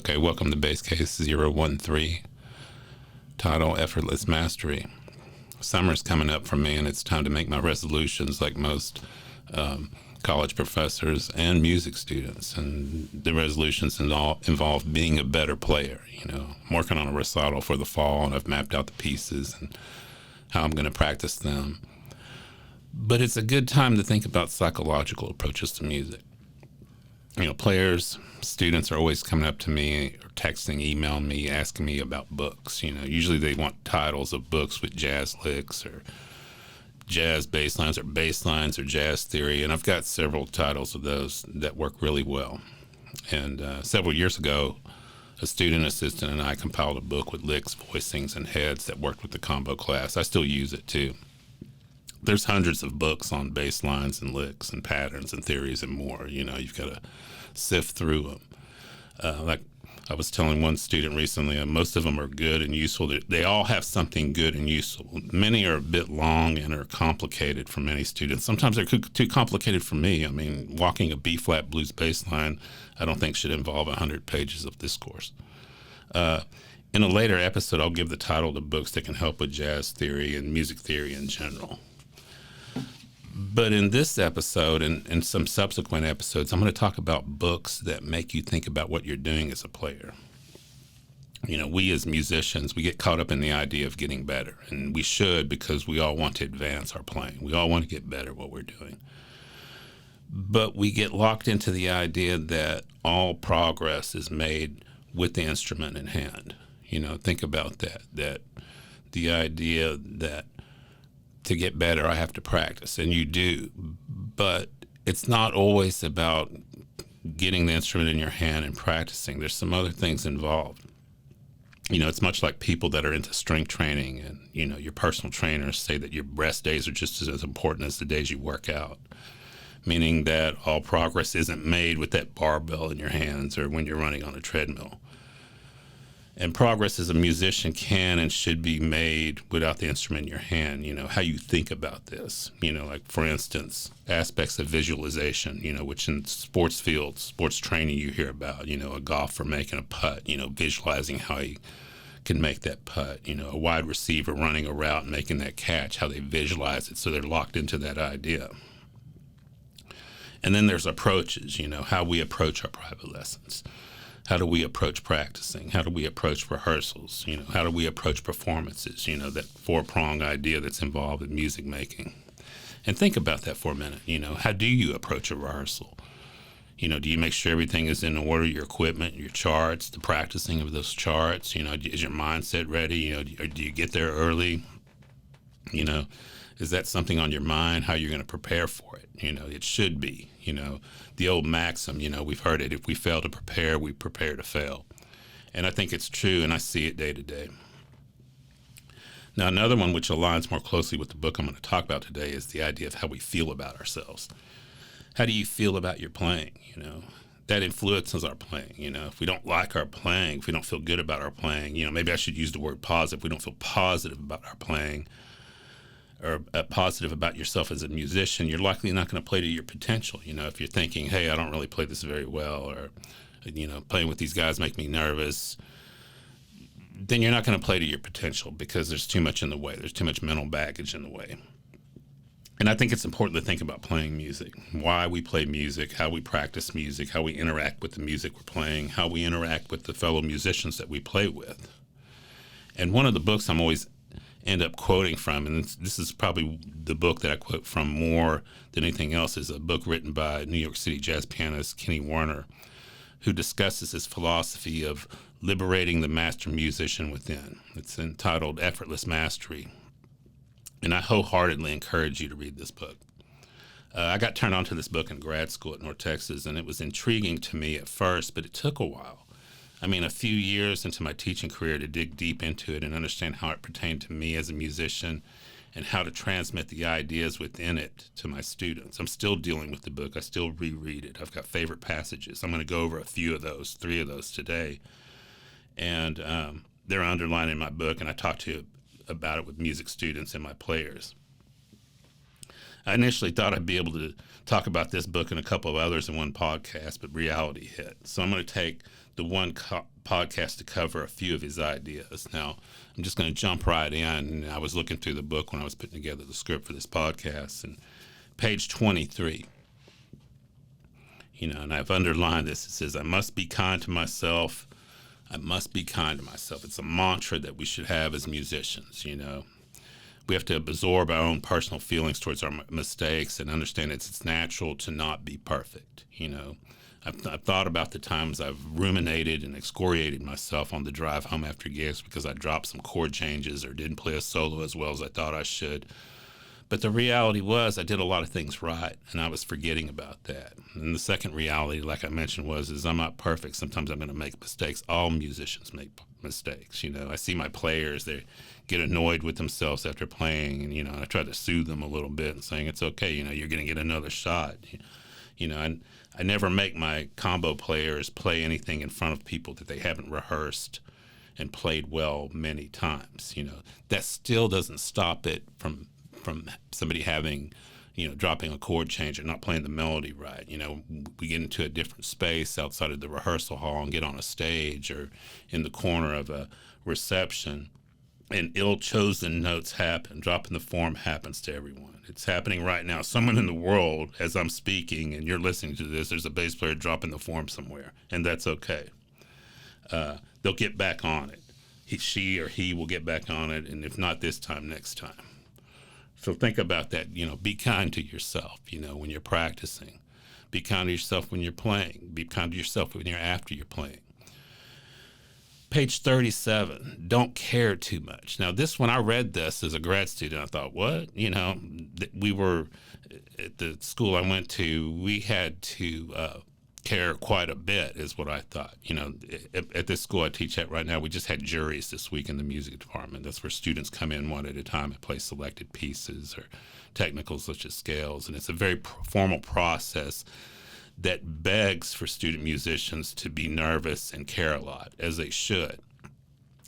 Okay, welcome to Base Case 013, title Effortless Mastery. Summer's coming up for me, and it's time to make my resolutions like most college professors and music students. And the resolutions involve being a better player. I'm working on a recital for the fall, and I've mapped out the pieces and how I'm going to practice them. But it's a good time to think about psychological approaches to music. Players, students are always coming up to me or texting, emailing me, asking me about books. Usually they want titles of books with jazz licks or jazz bass lines or jazz theory. And I've got several titles of those that work really well. And several years ago, a student assistant and I compiled a book with licks, voicings, and heads that worked with the combo class. I still use it too. There's hundreds of books on bass lines and licks and patterns and theories and more. You've got to sift through them. Like I was telling one student recently, most of them are good and useful. They all have something good and useful. Many are a bit long and are complicated for many students. Sometimes they're too complicated for me. Walking a B-flat blues bass line, I don't think should involve 100 pages of discourse. In a later episode, I'll give the title to books that can help with jazz theory and music theory in general. But in this episode and some subsequent episodes, I'm going to talk about books that make you think about what you're doing as a player. We as musicians, we get caught up in the idea of getting better, and we should, because we all want to advance our playing. We all want to get better at what we're doing. But we get locked into the idea that all progress is made with the instrument in hand. Think about that the idea that to get better, I have to practice, and you do. But it's not always about getting the instrument in your hand and practicing. There's some other things involved. It's much like people that are into strength training, and, your personal trainers say that your rest days are just as important as the days you work out, meaning that all progress isn't made with that barbell in your hands or when you're running on a treadmill. And progress as a musician can and should be made without the instrument in your hand. How you think about this. Like, for instance, aspects of visualization, which in sports fields, sports training you hear about, a golfer making a putt, visualizing how he can make that putt, a wide receiver running a route and making that catch, how they visualize it so they're locked into that idea. And then there's approaches, how we approach our private lessons. How do we approach practicing? How do we approach rehearsals? How do we approach performances? That four-prong idea that's involved in music making. And think about that for a minute. How do you approach a rehearsal? Do you make sure everything is in order, your equipment, your charts, the practicing of those charts? Is your mindset ready? Or do you get there early? Is that something on your mind, how you're going to prepare for it? It should be. The old maxim, we've heard it, if we fail to prepare, we prepare to fail. And I think it's true, and I see it day to day. Now, another one which aligns more closely with the book I'm going to talk about today is the idea of how we feel about ourselves. How do you feel about your playing? That influences our playing. If we don't like our playing, if we don't feel good about our playing, maybe I should use the word positive. If we don't feel positive about our playing, or positive about yourself as a musician, you're likely not going to play to your potential. If you're thinking, hey, I don't really play this very well, or, playing with these guys make me nervous, then you're not going to play to your potential because there's too much in the way. There's too much mental baggage in the way. And I think it's important to think about playing music, why we play music, how we practice music, how we interact with the music we're playing, how we interact with the fellow musicians that we play with. And one of the books I'm always end up quoting from, and this is probably the book that I quote from more than anything else, is a book written by New York City jazz pianist Kenny Werner, who discusses his philosophy of liberating the master musician within. It's entitled Effortless Mastery, and I wholeheartedly encourage you to read this book. I got turned on to this book in grad school at North Texas, and it was intriguing to me at first, but it took a while. A few years into my teaching career to dig deep into it and understand how it pertained to me as a musician and how to transmit the ideas within it to my students. I'm still dealing with the book. I still reread it. I've got favorite passages. I'm going to go over a few of those, 3 of those today. And they're underlined in my book, and I talk to you about it with music students and my players. I initially thought I'd be able to talk about this book and a couple of others in one podcast, but reality hit. So I'm going to take the one podcast to cover a few of his ideas. Now, I'm just going to jump right in. I was looking through the book when I was putting together the script for this podcast, and page 23, and I've underlined this. It says, I must be kind to myself. I must be kind to myself. It's a mantra that we should have as musicians, We have to absorb our own personal feelings towards our mistakes and understand it's natural to not be perfect, I've thought about the times I've ruminated and excoriated myself on the drive home after gigs because I dropped some chord changes or didn't play a solo as well as I thought I should. But the reality was I did a lot of things right, and I was forgetting about that. And the second reality, like I mentioned, is I'm not perfect. Sometimes I'm going to make mistakes. All musicians make mistakes. I see my players, they get annoyed with themselves after playing, and, I try to soothe them a little bit and saying, it's okay, you're going to get another shot. And I never make my combo players play anything in front of people that they haven't rehearsed and played well many times. That still doesn't stop it from somebody having, dropping a chord change or not playing the melody right. We get into a different space outside of the rehearsal hall and get on a stage or in the corner of a reception, and ill-chosen notes happen. Dropping the form happens to everyone. It's happening right now. Someone in the world, as I'm speaking and you're listening to this, there's a bass player dropping the form somewhere, and that's okay. They'll get back on it. She or he will get back on it, and if not this time, next time. So think about that. Be kind to yourself, when you're practicing. Be kind to yourself when you're playing. Be kind to yourself when you're after you're playing. Page 37, don't care too much. Now, when I read this as a grad student, I thought, what? We were at the school I went to, we had to care quite a bit is what I thought. At this school I teach at right now, we just had juries this week in the music department. That's where students come in one at a time and play selected pieces or technicals such as scales. And it's a very formal process that begs for student musicians to be nervous and care a lot, as they should.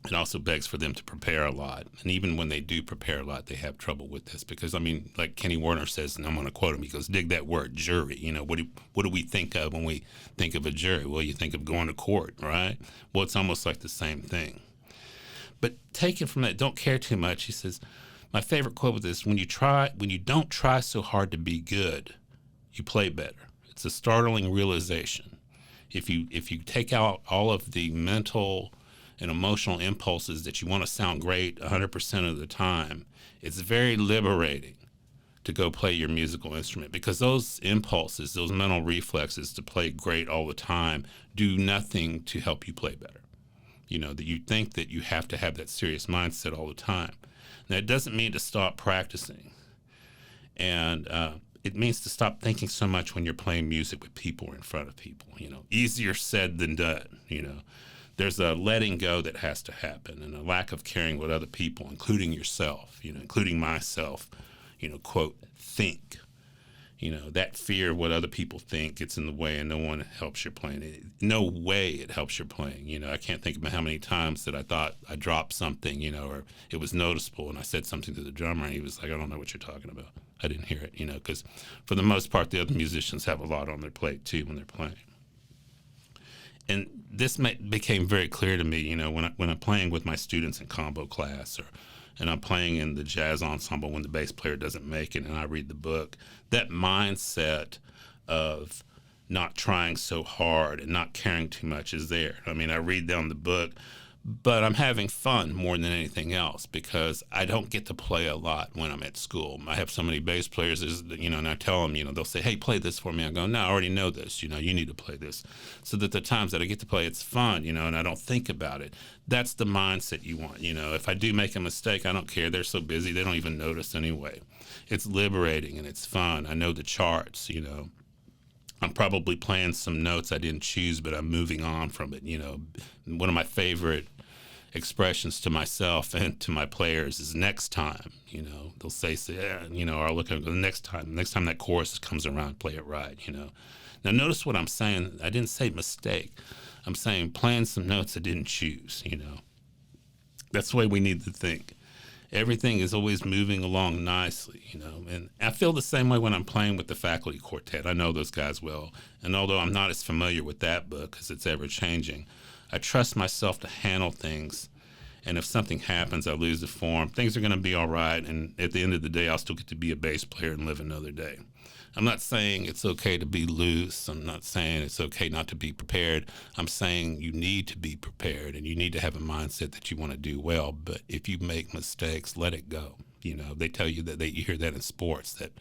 It also begs for them to prepare a lot. And even when they do prepare a lot, they have trouble with this because, like Kenny Werner says, and I'm going to quote him, he goes, dig that word, jury. What do we think of when we think of a jury? Well, you think of going to court, right? Well, it's almost like the same thing. But taken from that, don't care too much. He says, my favorite quote with this, when you don't try so hard to be good, you play better. It's a startling realization. If you take out all of the mental and emotional impulses that you want to sound great 100% of the time, it's very liberating to go play your musical instrument because those impulses, those mental reflexes to play great all the time do nothing to help you play better. That you think that you have to have that serious mindset all the time. Now, it doesn't mean to stop practicing. And it means to stop thinking so much when you're playing music with people or in front of people. Easier said than done. There's a letting go that has to happen and a lack of caring what other people, including yourself, including myself, quote, think. That fear of what other people think gets in the way and no one helps your playing. No way it helps your playing. I can't think about how many times that I thought I dropped something, or it was noticeable and I said something to the drummer and he was like, I don't know what you're talking about. I didn't hear it, because for the most part, the other musicians have a lot on their plate too when they're playing. And this became very clear to me, when I'm playing with my students in combo class and I'm playing in the jazz ensemble when the bass player doesn't make it and I read the book, that mindset of not trying so hard and not caring too much is there. I read down the book, but I'm having fun more than anything else because I don't get to play a lot when I'm at school. I have so many bass players, and I tell them, they'll say, hey, play this for me. I go, no, I already know this. You need to play this. So that the times that I get to play, it's fun, and I don't think about it. That's the mindset you want. If I do make a mistake, I don't care. They're so busy, they don't even notice anyway. It's liberating and it's fun. I know the charts, I'm probably playing some notes I didn't choose, but I'm moving on from it. One of my favorite expressions to myself and to my players is next time. They'll say, yeah, or I'll look at the next time that chorus comes around, play it right. Now notice what I'm saying. I didn't say mistake. I'm saying playing some notes I didn't choose. That's the way we need to think. Everything is always moving along nicely, and I feel the same way when I'm playing with the faculty quartet. I know those guys well, and although I'm not as familiar with that book because it's ever changing, I trust myself to handle things. And if something happens, I lose the form, things are going to be all right. And at the end of the day, I'll still get to be a bass player and live another day. I'm not saying it's okay to be loose. I'm not saying it's okay not to be prepared. I'm saying you need to be prepared and you need to have a mindset that you want to do well. But if you make mistakes, let it go. They tell you that you hear that in sports, that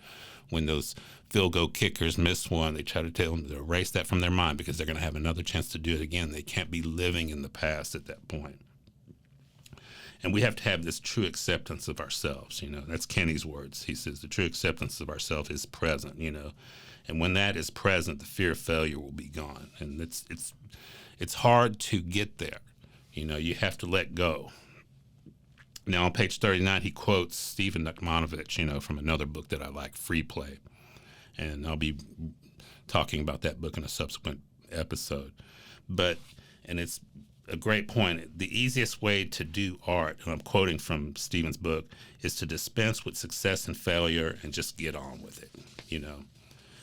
when those field goal kickers miss one, they try to tell them to erase that from their mind because they're going to have another chance to do it again. They can't be living in the past at that point. And we have to have this true acceptance of ourselves. That's Kenny's words. He says the true acceptance of ourselves is present. And when that is present, the fear of failure will be gone. And it's hard to get there. You have to let go. Now on page 39, he quotes Stephen Nachmanovich, from another book that I like, Free Play. And I'll be talking about that book in a subsequent episode. And it's a great point. The easiest way to do art, and I'm quoting from Stephen's book, is to dispense with success and failure and just get on with it.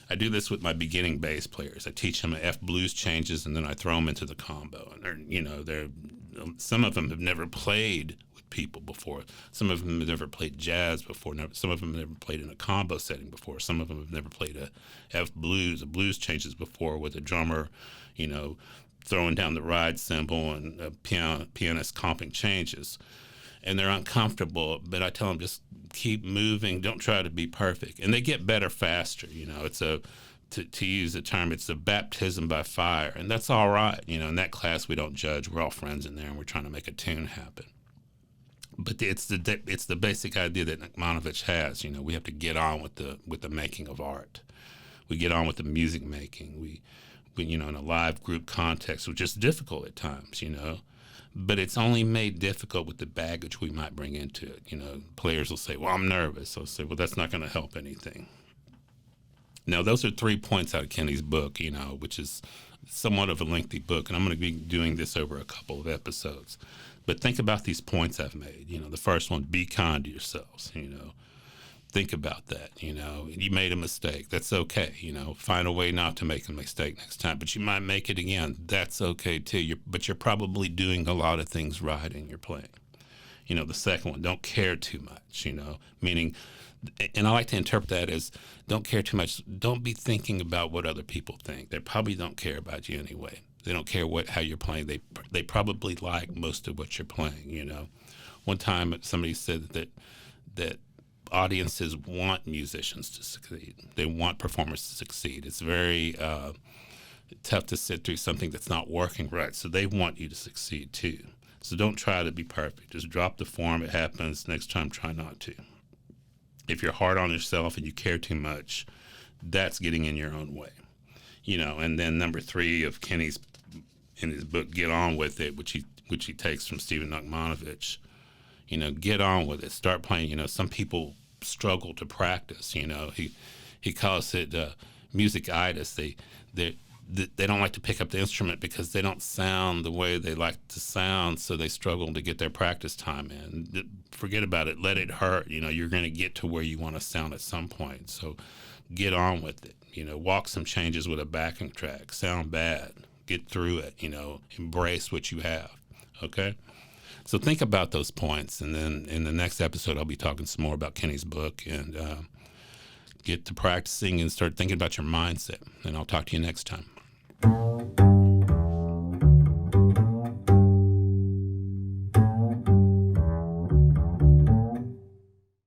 I do this with my beginning bass players. I teach them F blues changes and then I throw them into the combo. And some of them have never played with people before. Some of them have never played jazz before. Some of them have never played in a combo setting before. Some of them have never played a blues changes before with a drummer, throwing down the ride cymbal and a pianist comping changes. And they're uncomfortable, but I tell them just keep moving. Don't try to be perfect. And they get better faster. It's to use the term, it's a baptism by fire. And that's all right. In that class, we don't judge. We're all friends in there and we're trying to make a tune happen. But it's the basic idea that Nachmanovich has. We have to get on with the making of art. We get on with the music making. We in a live group context, which is difficult at times, but it's only made difficult with the baggage we might bring into it. Players will say, well, I'm nervous. I'll say, well, that's not going to help anything. Now, those are 3 points out of Kenny's book, which is somewhat of a lengthy book, and I'm going to be doing this over a couple of episodes. But think about these points I've made. The first one, be kind to yourselves, Think about that. You made a mistake. That's okay. Find a way not to make a mistake next time, but you might make it again. That's okay too. But you're probably doing a lot of things right in your playing. The second one, don't care too much, meaning, and I like to interpret that as don't care too much. Don't be thinking about what other people think. They probably don't care about you anyway. They don't care how you're playing. They probably like most of what you're playing, One time somebody said that audiences want musicians to succeed. They want performers to succeed. It's very tough to sit through something that's not working right. So they want you to succeed too. So don't try to be perfect. Just drop the form. It happens. Next time, try not to. If you're hard on yourself and you care too much, that's getting in your own way. And then number 3 of Kenny's in his book, Get On With It, which he takes from Stephen Nachmanovich. Get on with it. Start playing. Some people struggle to practice. He calls it music-itis. They don't like to pick up the instrument because they don't sound the way they like to sound, so they struggle to get their practice time in. Forget about it. Let it hurt. You're going to get to where you want to sound at some point. So get on with it. Walk some changes with a backing track. Sound bad. Get through it. Embrace what you have. Okay? So think about those points, and then in the next episode, I'll be talking some more about Kenny's book and get to practicing and start thinking about your mindset. And I'll talk to you next time.